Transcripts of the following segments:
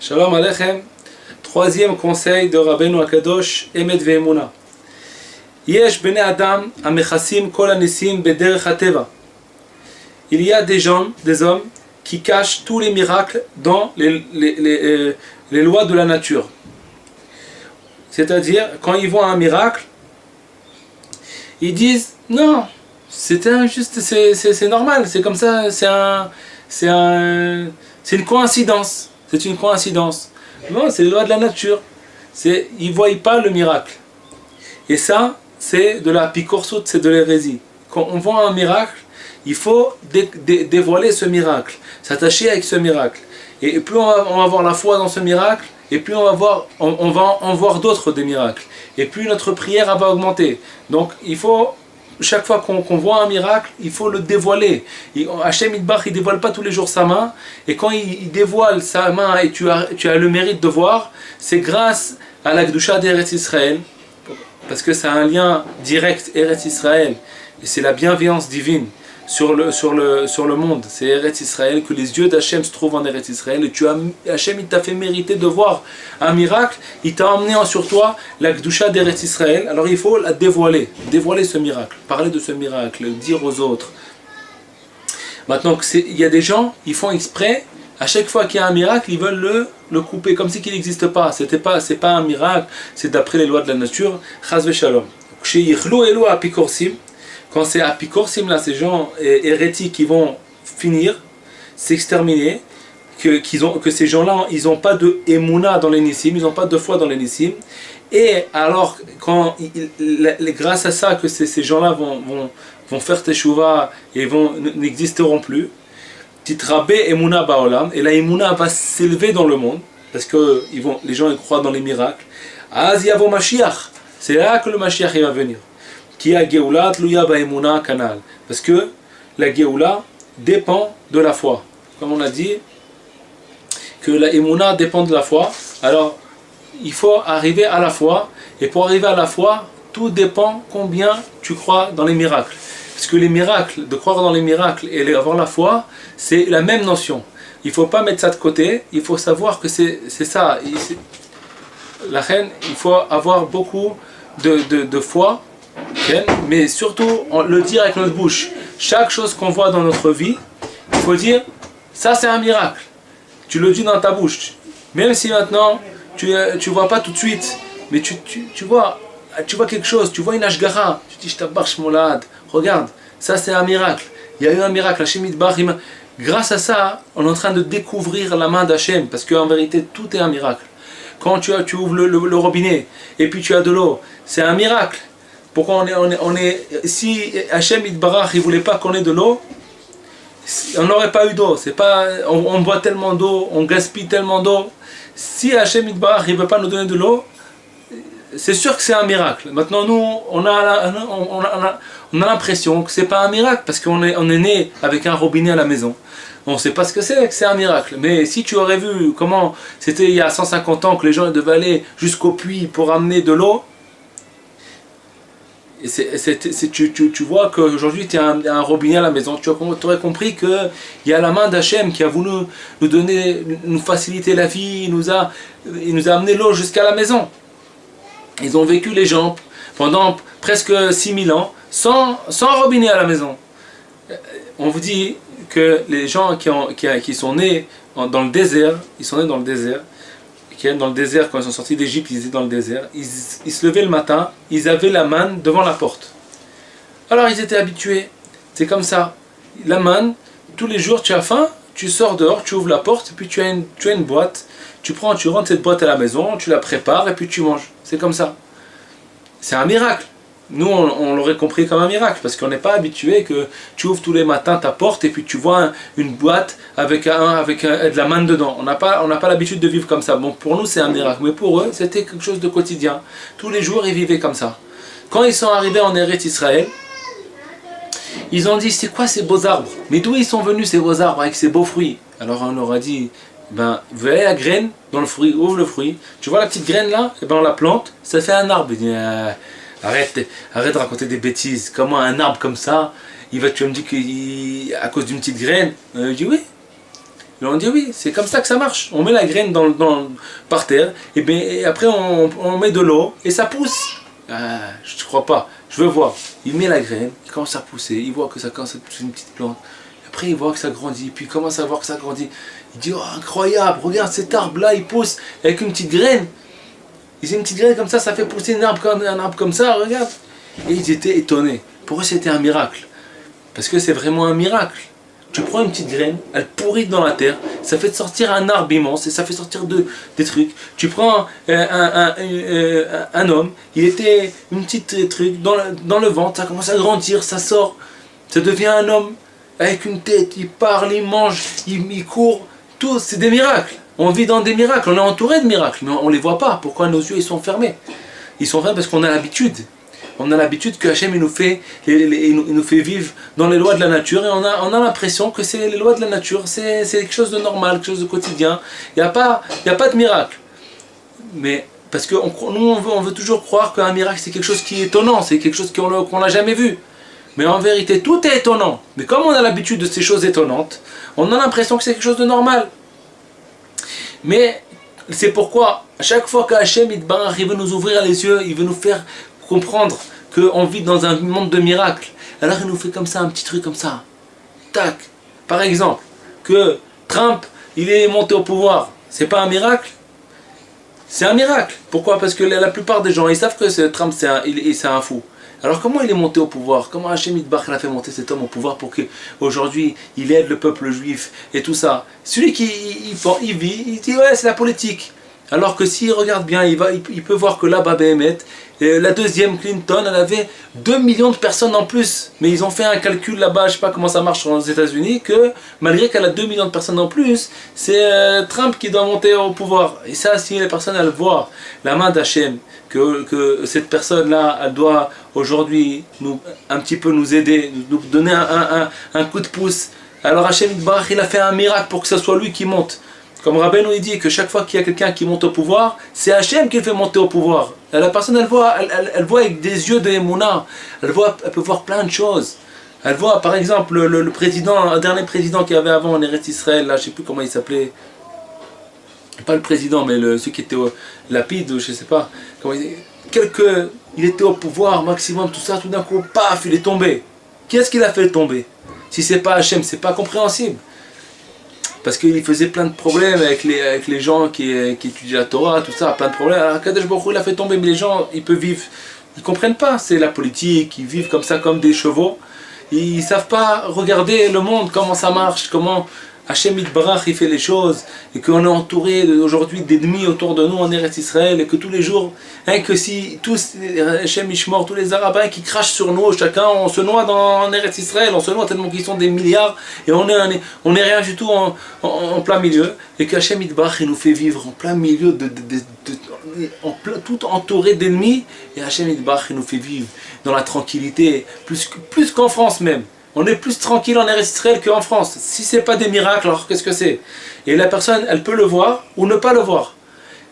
Shalom Aleichem. Troisième conseil de Rabbeinu Akadosh, Emet ve'emuna. Yesh bnei Adam amechasim kol hanesim bederech hateva. Il y a des gens, des hommes, qui cachent tous les miracles dans les lois de la nature. C'est-à-dire, quand ils voient un miracle, ils disent non, c'est normal, c'est comme ça, c'est une coïncidence. C'est une coïncidence. Non, c'est les lois de la nature. Ils ne voient pas le miracle. Et ça, c'est de la picorsut, c'est de l'hérésie. Quand on voit un miracle, il faut dévoiler ce miracle, s'attacher avec ce miracle. Et plus on va avoir la foi dans ce miracle, et plus on va en voir d'autres des miracles. Et plus notre prière va augmenter. Donc il faut, chaque fois qu'on voit un miracle, il faut le dévoiler. Hachem Yitbarach, il ne dévoile pas tous les jours sa main. Et quand il dévoile sa main et tu as le mérite de voir, c'est grâce à la Kedusha d'Eretz Israël. Parce que ça a un lien direct, Eretz Israël. Et c'est la bienveillance divine sur le monde. C'est Eretz Israël, que les yeux d'Hachem se trouvent en Eretz Israël. Et Hachem, il t'a fait mériter de voir un miracle. Il t'a emmené sur toi la Kedusha d'Eretz Israël. Alors il faut la dévoiler ce miracle, parler de ce miracle, le dire aux autres. Maintenant, il y a des gens, ils font exprès, à chaque fois qu'il y a un miracle, ils veulent le couper, comme si qu'il n'existe pas. C'est pas un miracle, c'est d'après les lois de la nature. Chas v'shalom. Quand c'est apikorsim, là, ces gens hérétiques qui vont finir, s'exterminer, que ces gens-là, ils n'ont pas de émouna dans les nissim, ils n'ont pas de foi dans les nissim. Et alors, grâce à ça, que ces gens-là vont faire teshuva et n'existeront plus, titrabe émouna baolam, et la émouna va s'élever dans le monde, parce que les gens ils croient dans les miracles. Az yavo Mashiach, c'est là que le Mashiach il va venir. Qui a Geoula tluya ba'emuna kanal, parce que la Geoula dépend de la foi. Comme on a dit que la emuna dépend de la foi, alors il faut arriver à la foi, et pour arriver à la foi, tout dépend combien tu crois dans les miracles. Parce que les miracles, de croire dans les miracles et avoir la foi, c'est la même notion. Il ne faut pas mettre ça de côté, il faut savoir que c'est ça. La reine, il faut avoir beaucoup de foi, mais surtout le dire avec notre bouche. Chaque chose qu'on voit dans notre vie, il faut dire, ça c'est un miracle. Tu le dis dans ta bouche. Même si maintenant, tu ne vois pas tout de suite, mais tu vois quelque chose, tu vois une ashgara, tu dis, je t'abarche molad, regarde, ça c'est un miracle. Il y a eu un miracle, Hachem Yitbarach, grâce à ça, on est en train de découvrir la main d'Hachem, parce qu'en vérité, tout est un miracle. Quand tu ouvres le robinet, et puis tu as de l'eau, c'est un miracle. Pourquoi si Hachem Yitbarach, il ne voulait pas qu'on ait de l'eau, on n'aurait pas eu d'eau. On boit tellement d'eau, on gaspille tellement d'eau. Si Hachem Yitbarach ne veut pas nous donner de l'eau, c'est sûr que c'est un miracle. Maintenant, nous, on a l'impression que ce n'est pas un miracle, parce qu'on est né avec un robinet à la maison. On ne sait pas ce que c'est un miracle. Mais si tu aurais vu comment c'était il y a 150 ans que les gens devaient aller jusqu'au puits pour amener de l'eau, tu vois qu'aujourd'hui tu as un robinet à la maison, tu aurais compris qu'il y a la main d'Hachem qui a voulu nous donner, nous faciliter la vie, il nous a amené l'eau jusqu'à la maison. Ils ont vécu les gens pendant presque 6000 ans sans robinet à la maison. On vous dit que les gens qui sont nés dans le désert, ils sont nés dans le désert, dans le désert, quand ils sont sortis d'Égypte, ils étaient dans le désert, ils se levaient le matin, ils avaient la manne devant la porte. Alors ils étaient habitués, c'est comme ça. La manne, tous les jours tu as faim, tu sors dehors, tu ouvres la porte, et puis tu as une boîte, tu rentres cette boîte à la maison, tu la prépares, et puis tu manges. C'est comme ça. C'est un miracle. Nous, on l'aurait compris comme un miracle, parce qu'on n'est pas habitué que tu ouvres tous les matins ta porte et puis tu vois une boîte avec de la manne dedans. On n'a pas l'habitude de vivre comme ça. Bon, pour nous, c'est un miracle, mais pour eux, c'était quelque chose de quotidien. Tous les jours, ils vivaient comme ça. Quand ils sont arrivés en Eretz Israël, ils ont dit, c'est quoi ces beaux arbres? Mais d'où ils sont venus ces beaux arbres avec ces beaux fruits? Alors on leur a dit, vous voyez la graine dans le fruit, ouvre le fruit, tu vois la petite graine là, et on la plante, ça fait un arbre. Il dit, arrête de raconter des bêtises. Comment un arbre comme ça, tu vas me dire qu'à cause d'une petite graine? Je dis oui. Ils ont dit oui, c'est comme ça que ça marche. On met la graine par terre, et après on met de l'eau et ça pousse. Ah, je ne crois pas, je veux voir. Il met la graine, il commence à pousser, il voit que ça commence à pousser une petite plante. Après il voit que ça grandit, puis il commence à voir que ça grandit. Il dit oh incroyable, regarde cet arbre là, il pousse avec une petite graine. Il dit une petite graine comme ça fait pousser un arbre comme ça, regarde. Et ils étaient étonnés. Pour eux c'était un miracle. Parce que c'est vraiment un miracle. Tu prends une petite graine, elle pourrit dans la terre, ça fait sortir un arbre immense et ça fait sortir des trucs. Tu prends un homme, il était une petite truc dans le ventre, ça commence à grandir, ça sort, ça devient un homme avec une tête, il parle, il mange, il court, tout, c'est des miracles. On vit dans des miracles, on est entouré de miracles, mais on ne les voit pas. Pourquoi nos yeux ils sont fermés? Ils sont fermés parce qu'on a l'habitude. On a l'habitude que Hachem il nous fait vivre dans les lois de la nature et on a l'impression que c'est les lois de la nature, c'est quelque chose de normal, quelque chose de quotidien. Il n'y a pas de miracle. Mais parce que nous on veut toujours croire qu'un miracle c'est quelque chose qui est étonnant, c'est quelque chose qu'on n'a jamais vu. Mais en vérité tout est étonnant. Mais comme on a l'habitude de ces choses étonnantes, on a l'impression que c'est quelque chose de normal. Mais c'est pourquoi à chaque fois qu'Hachem il veut nous ouvrir les yeux, il veut nous faire comprendre qu'on vit dans un monde de miracles. Alors il nous fait comme ça, un petit truc comme ça. Tac. Par exemple, que Trump, il est monté au pouvoir. C'est pas un miracle? C'est un miracle. Pourquoi? Parce que la plupart des gens, ils savent que Trump, c'est un fou. Alors comment il est monté au pouvoir? Comment Hachem Yitbarach a fait monter cet homme au pouvoir pour qu'aujourd'hui il aide le peuple juif et tout ça? Celui qui il vit, il dit ouais c'est la politique. Alors que s'il regarde bien, il peut voir que là-bas, la deuxième Clinton, elle avait 2 millions de personnes en plus. Mais ils ont fait un calcul là-bas, je ne sais pas comment ça marche aux États-Unis, que malgré qu'elle a 2 millions de personnes en plus, c'est Trump qui doit monter au pouvoir. Et ça, si les personnes, elles voient la main d'Hachem, que cette personne-là, elle doit aujourd'hui un petit peu nous aider, nous donner un coup de pouce. Alors Hachem Yitbarach, il a fait un miracle pour que ce soit lui qui monte. Comme Rabbeinu il dit que chaque fois qu'il y a quelqu'un qui monte au pouvoir, c'est Hachem qui le fait monter au pouvoir. Et la personne elle voit avec des yeux de Emouna, elle peut voir plein de choses. Elle voit par exemple le président, un dernier président qu'il y avait avant en Eretz Israël, là je ne sais plus comment il s'appelait. Pas le président mais celui qui était Lapide ou je ne sais pas. Il était au pouvoir maximum, tout ça, tout d'un coup, paf, il est tombé. Qui est-ce qui l'a fait tomber? Si c'est pas Hachem, c'est pas compréhensible. Parce qu'il faisait plein de problèmes avec les gens qui étudient la Torah, tout ça, plein de problèmes. Alors Kadosh Baruch Hu il a fait tomber, mais les gens, ils peuvent vivre, ils ne comprennent pas, c'est la politique, ils vivent comme ça, comme des chevaux. Ils ne savent pas regarder le monde, comment ça marche, comment Hachem Yitbarach il fait les choses, et qu'on est entouré aujourd'hui d'ennemis autour de nous en Eretz Israël, et que tous les jours, que si tous, Hachem Ishmor, tous les Arabes qui crachent sur nous, chacun, on se noie en Eretz Israël, on se noie tellement qu'ils sont des milliards, et on est rien du tout en plein milieu, et que Hachem Yitbarach il nous fait vivre en plein milieu, tout entouré d'ennemis, et Hachem Yitbarach il nous fait vivre dans la tranquillité, plus qu'en France même. On est plus tranquille en Eretz Israël qu'en France. Si ce n'est pas des miracles, alors qu'est-ce que c'est? Et la personne, elle peut le voir ou ne pas le voir.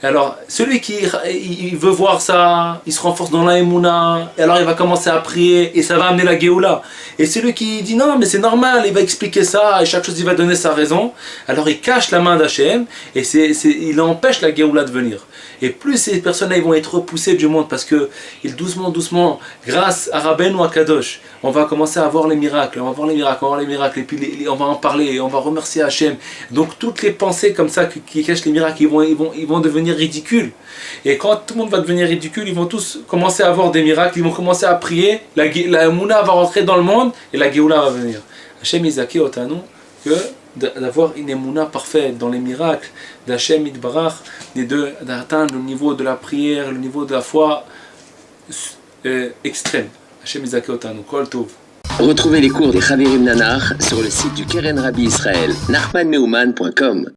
Alors, celui qui il veut voir ça, il se renforce dans la Emouna, et alors il va commencer à prier, et ça va amener la Géoula. Et celui qui dit non, mais c'est normal, il va expliquer ça, et chaque chose il va donner sa raison, alors il cache la main d'Hachem, et il empêche la Géoula de venir. Et plus ces personnes-là ils vont être repoussées du monde, parce que doucement, grâce à Rabbeinu ou à Kadosh, on va commencer à voir les miracles, et puis on va en parler, et on va remercier Hachem. Donc toutes les pensées comme ça qui cachent les miracles, ils vont devenir ridicules. Et quand tout le monde va devenir ridicule, ils vont tous commencer à avoir des miracles, ils vont commencer à prier, la Mouna va rentrer dans le monde, et la Géoula va venir. Hachem Izaki Otanu, que d'avoir une émouna parfaite dans les miracles d'Hachem Yitbarach, d'atteindre le niveau de la prière, le niveau de la foi extrême. Hachem Yizaki Otanu, Kol Tov. Retrouvez les cours des Chavirim Nanar sur le site du Keren Rabbi Israël, nachmanmeuman.com.